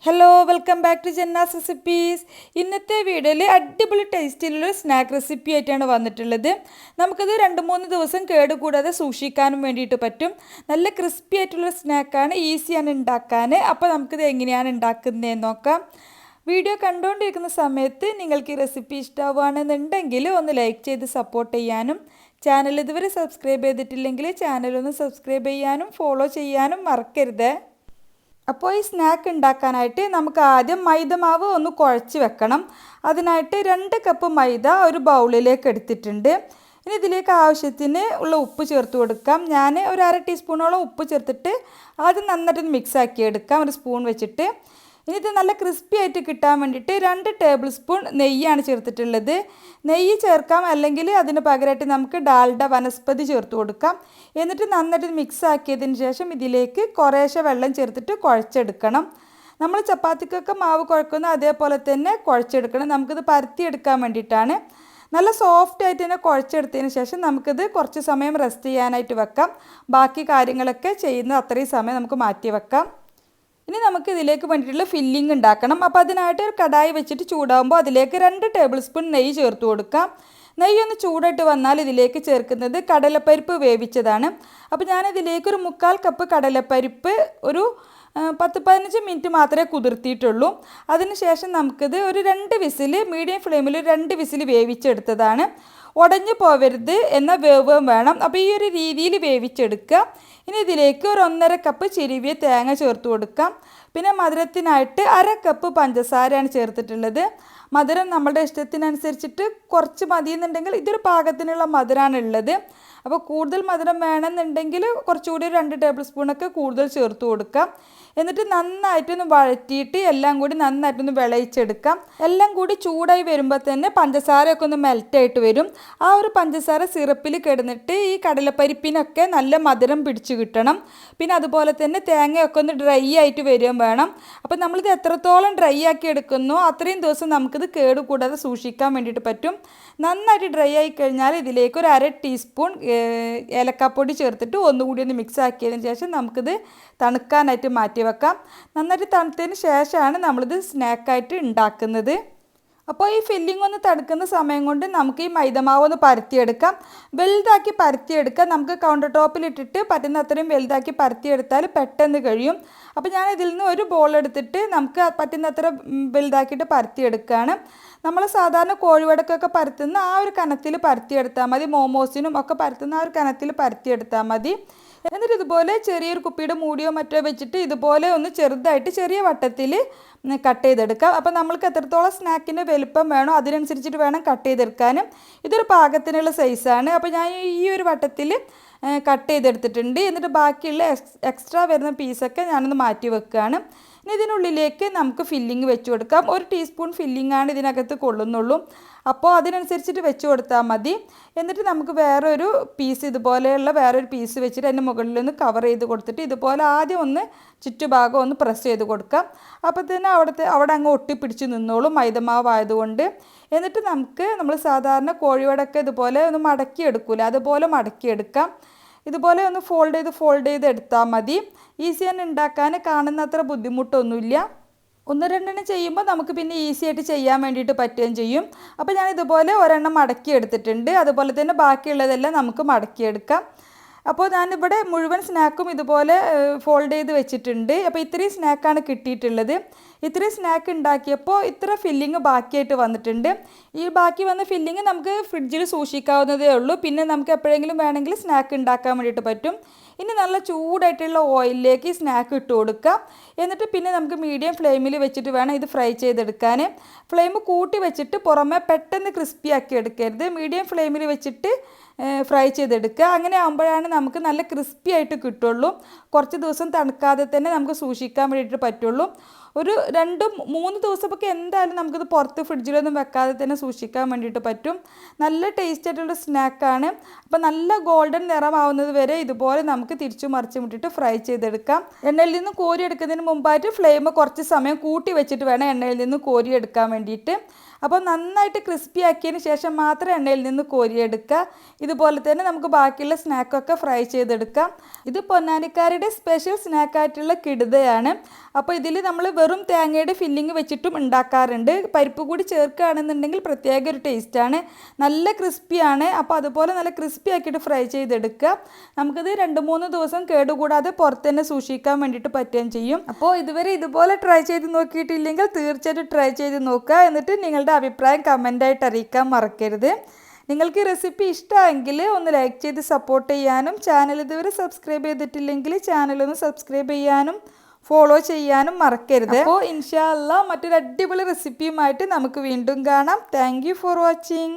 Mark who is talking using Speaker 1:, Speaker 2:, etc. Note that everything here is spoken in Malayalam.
Speaker 1: Hello welcome back to Janna's recipes. ഇന്നത്തെ വീഡിയോയിൽ അടിപൊളി ടേസ്റ്റിലുള്ള സ്നാക്ക് റെസിപ്പി ആയിട്ടാണ് വന്നിട്ടുള്ളത്. നമുക്കത് 2-3 ദിവസം കേടുകൂടാതെ സൂക്ഷിക്കാനും വേണ്ടിയിട്ട് പറ്റും. നല്ല ക്രിസ്പി ആയിട്ടുള്ള സ്നാക്കാണ്, ഈസിയാണ് ഉണ്ടാക്കാൻ. അപ്പോൾ നമുക്കിത് എങ്ങനെയാണ് ഉണ്ടാക്കുന്നതെന്ന് നോക്കാം. വീഡിയോ കണ്ടുകൊണ്ടിരിക്കുന്ന സമയത്ത് നിങ്ങൾക്ക് ഈ റെസിപ്പി ഇഷ്ടമാവുകയാണെന്നുണ്ടെങ്കിൽ ഒന്ന് ലൈക്ക് ചെയ്ത് സപ്പോർട്ട് ചെയ്യാനും, ചാനൽ ഇതുവരെ സബ്സ്ക്രൈബ് ചെയ്തിട്ടില്ലെങ്കിൽ ചാനലൊന്ന് സബ്സ്ക്രൈബ് ചെയ്യാനും ഫോളോ ചെയ്യാനും മറക്കരുത്. അപ്പോൾ ഈ സ്നാക്ക് ഉണ്ടാക്കാനായിട്ട് നമുക്ക് ആദ്യം മൈദമാവ് ഒന്ന് കുഴച്ച് വെക്കണം. അതിനായിട്ട് 2 കപ്പ് മൈദ ഒരു ബൗളിലേക്ക് എടുത്തിട്ടുണ്ട്. ഇനി ഇതിലേക്ക് ആവശ്യത്തിന് ഉള്ള ഉപ്പ് ചേർത്ത് കൊടുക്കാം. ഞാൻ ഒരു 1/2 ടീസ്പൂണോളം ഉപ്പ് ചേർത്തിട്ട് ആദ്യം നന്നായിട്ട് മിക്സ് ആക്കി എടുക്കാം, ഒരു സ്പൂൺ വെച്ചിട്ട്. ഇനി ഇത് നല്ല ക്രിസ്പി ആയിട്ട് കിട്ടാൻ വേണ്ടിയിട്ട് 2 ടേബിൾ സ്പൂൺ നെയ്യാണ് ചേർത്തിട്ടുള്ളത്. നെയ്യ് ചേർക്കാം, അല്ലെങ്കിൽ അതിന് പകരമായിട്ട് നമുക്ക് ഡാൽഡ വനസ്പതി ചേർത്ത് കൊടുക്കാം. എന്നിട്ട് നന്നായിട്ട് മിക്സ് ആക്കിയതിന് ശേഷം ഇതിലേക്ക് കുറേശ്ശെ വെള്ളം ചേർത്തിട്ട് കുഴച്ചെടുക്കണം. നമ്മൾ ചപ്പാത്തിക്കൊക്കെ മാവ് കുഴക്കുന്ന അതേപോലെ തന്നെ കുഴച്ചെടുക്കണം. നമുക്കിത് പരത്തിയെടുക്കാൻ വേണ്ടിയിട്ടാണ്. നല്ല സോഫ്റ്റ് ആയിട്ട് തന്നെ കുഴച്ചെടുത്തതിന് ശേഷം നമുക്കിത് കുറച്ച് സമയം റെസ്റ്റ് ചെയ്യാനായിട്ട് വെക്കാം. ബാക്കി കാര്യങ്ങളൊക്കെ ചെയ്യുന്ന അത്രയും സമയം നമുക്ക് മാറ്റി വെക്കാം. ഇനി നമുക്ക് ഇതിലേക്ക് വേണ്ടിയിട്ടുള്ള ഫില്ലിംഗ് ഉണ്ടാക്കണം. അപ്പോൾ അതിനായിട്ട് ഒരു കടായി വെച്ചിട്ട് ചൂടാകുമ്പോൾ അതിലേക്ക് 2 ടേബിൾ സ്പൂൺ നെയ്യ് ചേർത്ത് കൊടുക്കാം. നെയ്യ് ഒന്ന് ചൂടായിട്ട് വന്നാൽ ഇതിലേക്ക് ചേർക്കുന്നത് കടലപ്പരിപ്പ് വേവിച്ചതാണ്. അപ്പോൾ ഞാനിതിലേക്ക് ഒരു 1/4 കപ്പ് കടലപ്പരിപ്പ് ഒരു 10-15 മിനിറ്റ് മാത്രമേ കുതിർത്തിയിട്ടുള്ളൂ. അതിനുശേഷം നമുക്കിത് ഒരു 2 വിസിൽ, മീഡിയം ഫ്ലെയിമിൽ 2 വിസിൽ വേവിച്ചെടുത്തതാണ്. ഉടഞ്ഞു പോവരുത് എന്ന വേവും വേണം. അപ്പോൾ ഈ ഒരു രീതിയിൽ വേവിച്ചെടുക്കുക. ഇനി ഇതിലേക്ക് ഒരു 1.5 കപ്പ് ചിരിവിയ തേങ്ങ ചേർത്ത് കൊടുക്കാം. പിന്നെ മധുരത്തിനായിട്ട് 1/2 കപ്പ് പഞ്ചസാരയാണ് ചേർത്തിട്ടുള്ളത്. മധുരം നമ്മുടെ ഇഷ്ടത്തിനനുസരിച്ചിട്ട് കുറച്ച് മതിയെന്നുണ്ടെങ്കിൽ ഇതൊരു പാകത്തിനുള്ള മധുരമാണ് ഉള്ളത്. അപ്പോൾ കൂടുതൽ മധുരം വേണമെന്നുണ്ടെങ്കിൽ കുറച്ചുകൂടി 2 ടേബിൾ സ്പൂണൊക്കെ കൂടുതൽ ചേർത്ത് കൊടുക്കാം. എന്നിട്ട് നന്നായിട്ടൊന്ന് വഴറ്റിയിട്ട് എല്ലാം കൂടി നന്നായിട്ടൊന്ന് വിളയിച്ചെടുക്കാം. എല്ലാം കൂടി ചൂടായി വരുമ്പോൾ തന്നെ പഞ്ചസാരയൊക്കെ ഒന്ന് മെൽറ്റായിട്ട് വരും. ആ ഒരു പഞ്ചസാര സിറപ്പിൽ കിടന്നിട്ട് ഈ കടലപ്പരിപ്പിനൊക്കെ നല്ല മധുരം പിടിച്ച് കിട്ടണം. പിന്നെ അതുപോലെ തന്നെ തേങ്ങയൊക്കെ ഒന്ന് ഡ്രൈ ആയിട്ട് വരികയും വേണം. അപ്പോൾ നമ്മളിത് എത്രത്തോളം ഡ്രൈ ആക്കി എടുക്കുന്നോ അത്രയും ദിവസം നമുക്കിത് കേടുകൂടാതെ സൂക്ഷിക്കാൻ വേണ്ടിയിട്ട് പറ്റും. നന്നായിട്ട് ഡ്രൈ ആയി കഴിഞ്ഞാൽ ഇതിലേക്ക് ഒരു 1/2 ടീസ്പൂൺ ഏലക്കാപ്പൊടി ചേർത്തിട്ട് ഒന്നുകൂടി ഒന്ന് മിക്സ് ആക്കിയതിന് ശേഷം നമുക്കിത് തണുക്കാനായിട്ട് മാറ്റി വെക്കാം. നന്നായിട്ട് തണുത്തതിന് ശേഷമാണ് നമ്മളിത് സ്നാക്കായിട്ട് ഉണ്ടാക്കുന്നത്. അപ്പോൾ ഈ ഫില്ലിംഗ് ഒന്ന് തണുക്കുന്ന സമയം കൊണ്ട് നമുക്ക് ഈ മൈദമാവ് ഒന്ന് പരത്തിയെടുക്കാം. വലുതാക്കി പരത്തിയെടുക്കാം. നമുക്ക് കൗണ്ടർ ടോപ്പിലിട്ടിട്ട് പറ്റുന്ന അത്രയും വലുതാക്കി പരത്തിയെടുത്താൽ പെട്ടെന്ന് കഴിയും. അപ്പോൾ ഞാൻ ഇതിൽ നിന്ന് ഒരു ബോൾ എടുത്തിട്ട് നമുക്ക് പറ്റുന്നത്ര വലുതാക്കിയിട്ട് പരത്തിയെടുക്കുകയാണ്. നമ്മൾ സാധാരണ കോഴിവടക്കൊക്കെ പരത്തുന്ന ആ ഒരു കനത്തിൽ പരത്തിയെടുത്താൽ മതി. മോമോസിനും ഒക്കെ പരത്തുന്ന ആ ഒരു കനത്തിൽ പരത്തിയെടുത്താൽ മതി. എന്നിട്ട് ഇതുപോലെ ചെറിയൊരു കുപ്പിയുടെ മൂടിയോ മറ്റോ വെച്ചിട്ട് ഇതുപോലെ ഒന്ന് ചെറുതായിട്ട് ചെറിയ വട്ടത്തിൽ കട്ട് ചെയ്തെടുക്കാം. അപ്പോൾ നമ്മൾക്ക് എത്രത്തോളം സ്നാക്കിൻ്റെ വലുപ്പം വേണോ അതിനനുസരിച്ചിട്ട് വേണം കട്ട് ചെയ്തെടുക്കാനും. ഇതൊരു പാകത്തിനുള്ള സൈസാണ്. അപ്പോൾ ഞാൻ ഈ ഒരു വട്ടത്തിൽ കട്ട് ചെയ്തെടുത്തിട്ടുണ്ട്. എന്നിട്ട് ബാക്കിയുള്ള എക്സ്ട്രാ വരുന്ന പീസൊക്കെ ഞാനൊന്ന് മാറ്റി വെക്കുകയാണ്. ഇനി ഇതിനുള്ളിലേക്ക് നമുക്ക് ഫില്ലിങ് വെച്ച് കൊടുക്കാം. 1 ടീസ്പൂൺ ഫില്ലിങ്ങാണ് ഇതിനകത്ത് കൊള്ളുന്നുള്ളൂ. അപ്പോൾ അതിനനുസരിച്ചിട്ട് വെച്ച് കൊടുത്താൽ മതി. എന്നിട്ട് നമുക്ക് വേറൊരു പീസ്, ഇതുപോലെയുള്ള വേറൊരു പീസ് വെച്ചിട്ട് അതിൻ്റെ മുകളിലൊന്ന് കവർ ചെയ്ത് കൊടുത്തിട്ട് ഇതുപോലെ ആദ്യം ഒന്ന് ചുറ്റുഭാഗം ഒന്ന് പ്രസ് ചെയ്ത് കൊടുക്കാം. അപ്പോൾ തന്നെ അവിടെ അങ്ങ് ഒട്ടിപ്പിടിച്ച് നിന്നോളും മൈദമാവായതുകൊണ്ട്. എന്നിട്ട് നമ്മൾ സാധാരണ കോഴിവടൊക്കെ ഇതുപോലെ ഒന്ന് മടക്കിയെടുക്കില്ല, അതുപോലെ മടക്കിയെടുക്കാം. ഇതുപോലെ ഒന്ന് ഫോൾഡ് ചെയ്ത് എടുത്താൽ മതി. ഈസി തന്നെ ഉണ്ടാക്കാൻ, കാണുന്ന അത്ര ബുദ്ധിമുട്ടൊന്നുമില്ല. 1-2 ചെയ്യുമ്പോൾ നമുക്ക് പിന്നെ ഈസി ആയിട്ട് ചെയ്യാൻ വേണ്ടിയിട്ട് പറ്റുകയും ചെയ്യും. അപ്പോൾ ഞാൻ ഇതുപോലെ ഒരെണ്ണം മടക്കി എടുത്തിട്ടുണ്ട്. അതുപോലെ തന്നെ ബാക്കിയുള്ളതെല്ലാം നമുക്ക് മടക്കിയെടുക്കാം. അപ്പോൾ ഞാനിവിടെ മുഴുവൻ സ്നാക്കും ഇതുപോലെ ഫോൾഡ് ചെയ്ത് വെച്ചിട്ടുണ്ട്. അപ്പോൾ ഇത്രയും സ്നാക്കാണ് കിട്ടിയിട്ടുള്ളത്. ഇത്രയും സ്നാക്ക് ഉണ്ടാക്കിയപ്പോൾ ഇത്ര ഫില്ലിങ് ബാക്കിയായിട്ട് വന്നിട്ടുണ്ട്. ഈ ബാക്കി വന്ന ഫില്ലിങ് നമുക്ക് ഫ്രിഡ്ജിൽ സൂക്ഷിക്കാവുന്നതേ ഉള്ളൂ. പിന്നെ നമുക്ക് എപ്പോഴെങ്കിലും വേണമെങ്കിൽ സ്നാക്ക് ഉണ്ടാക്കാൻ വേണ്ടിയിട്ട് പറ്റും. ഇനി നല്ല ചൂടായിട്ടുള്ള ഓയിലിലേക്ക് ഈ സ്നാക്ക് ഇട്ട് കൊടുക്കാം. എന്നിട്ട് പിന്നെ നമുക്ക് മീഡിയം ഫ്ലെയിമിൽ വെച്ചിട്ട് വേണം ഇത് ഫ്രൈ ചെയ്തെടുക്കാൻ. ഫ്ലെയിം കൂട്ടി വെച്ചിട്ട് പുറമെ പെട്ടെന്ന് ക്രിസ്പി ആക്കി എടുക്കരുത്. മീഡിയം ഫ്ലെയിമിൽ വെച്ചിട്ട് ഫ്രൈ ചെയ്തെടുക്കുക. അങ്ങനെ ആകുമ്പോഴാണ് നമുക്ക് നല്ല ക്രിസ്പി ആയിട്ട് കിട്ടുള്ളൂ. കുറച്ച് ദിവസം തണുക്കാതെ തന്നെ നമുക്ക് സൂക്ഷിക്കാൻ വേണ്ടിയിട്ട് പറ്റുള്ളൂ. ഒരു 2-3 ദിവസമൊക്കെ എന്തായാലും നമുക്കിത് പുറത്ത് ഫ്രിഡ്ജിലൊന്നും വെക്കാതെ തന്നെ സൂക്ഷിക്കാൻ വേണ്ടിയിട്ട് പറ്റും. നല്ല ടേസ്റ്റ് ആയിട്ടുള്ള സ്നാക്കാണ്. അപ്പോൾ നല്ല ഗോൾഡൻ നിറമാവുന്നത് വരെ ഇതുപോലെ നമുക്ക് തിരിച്ചു മറിച്ചും ഇട്ടിട്ട് ഫ്രൈ ചെയ്തെടുക്കാം. എണ്ണയിൽ നിന്ന് കോരി എടുക്കുന്നതിന് മുമ്പായിട്ട് ഫ്ലെയിം കുറച്ച് സമയം കൂട്ടി വെച്ചിട്ട് വേണം എണ്ണയിൽ നിന്ന് കോരി എടുക്കാൻ വേണ്ടിയിട്ട്. അപ്പോൾ നന്നായിട്ട് ക്രിസ്പി ആക്കിയതിന് ശേഷം മാത്രം എണ്ണയിൽ നിന്ന് കോരിയെടുക്കുക. ഇതുപോലെ തന്നെ നമുക്ക് ബാക്കിയുള്ള സ്നാക്കൊക്കെ ഫ്രൈ ചെയ്തെടുക്കാം. ഇത് പൊന്നാനിക്കാരുടെ സ്പെഷ്യൽ സ്നാക്കായിട്ടുള്ള കിടുതയാണ്. അപ്പോൾ ഇതിൽ നമ്മൾ വെറും തേങ്ങയുടെ ഫില്ലിങ് വെച്ചിട്ടും ഉണ്ടാക്കാറുണ്ട്. പരിപ്പ് കൂടി ചേർക്കുകയാണെന്നുണ്ടെങ്കിൽ പ്രത്യേക ഒരു ടേസ്റ്റാണ്. നല്ല ക്രിസ്പിയാണ്. അപ്പോൾ അതുപോലെ നല്ല ക്രിസ്പി ആക്കിയിട്ട് ഫ്രൈ ചെയ്തെടുക്കുക. നമുക്കിത് 2-3 ദിവസം കേടുകൂടാതെ പുറത്ത് തന്നെ സൂക്ഷിക്കാൻ വേണ്ടിയിട്ട് പറ്റുകയും ചെയ്യും. അപ്പോൾ ഇതുവരെ ഇതുപോലെ ട്രൈ ചെയ്ത് നോക്കിയിട്ടില്ലെങ്കിൽ തീർച്ചയായിട്ടും ട്രൈ ചെയ്ത് നോക്കുക. എന്നിട്ട് നിങ്ങളുടെ അഭിപ്രായം കമൻ്റായിട്ട് അറിയിക്കാൻ മറക്കരുത്. നിങ്ങൾക്ക് ഈ റെസിപ്പി ഇഷ്ടമെങ്കിൽ ഒന്ന് ലൈക്ക് ചെയ്ത് സപ്പോർട്ട് ചെയ്യാനും ചാനൽ ഇതുവരെ സബ്സ്ക്രൈബ് ചെയ്തിട്ടില്ലെങ്കിൽ ചാനലൊന്ന് സബ്സ്ക്രൈബ് ചെയ്യാനും ഫോളോ ചെയ്യാനും മറക്കരുത്. അപ്പോൾ ഇൻഷാ അല്ലാഹ് മറ്റൊരു അടിപൊളി റെസിപ്പിയുമായിട്ട് നമുക്ക് വീണ്ടും കാണാം. Thank you for watching.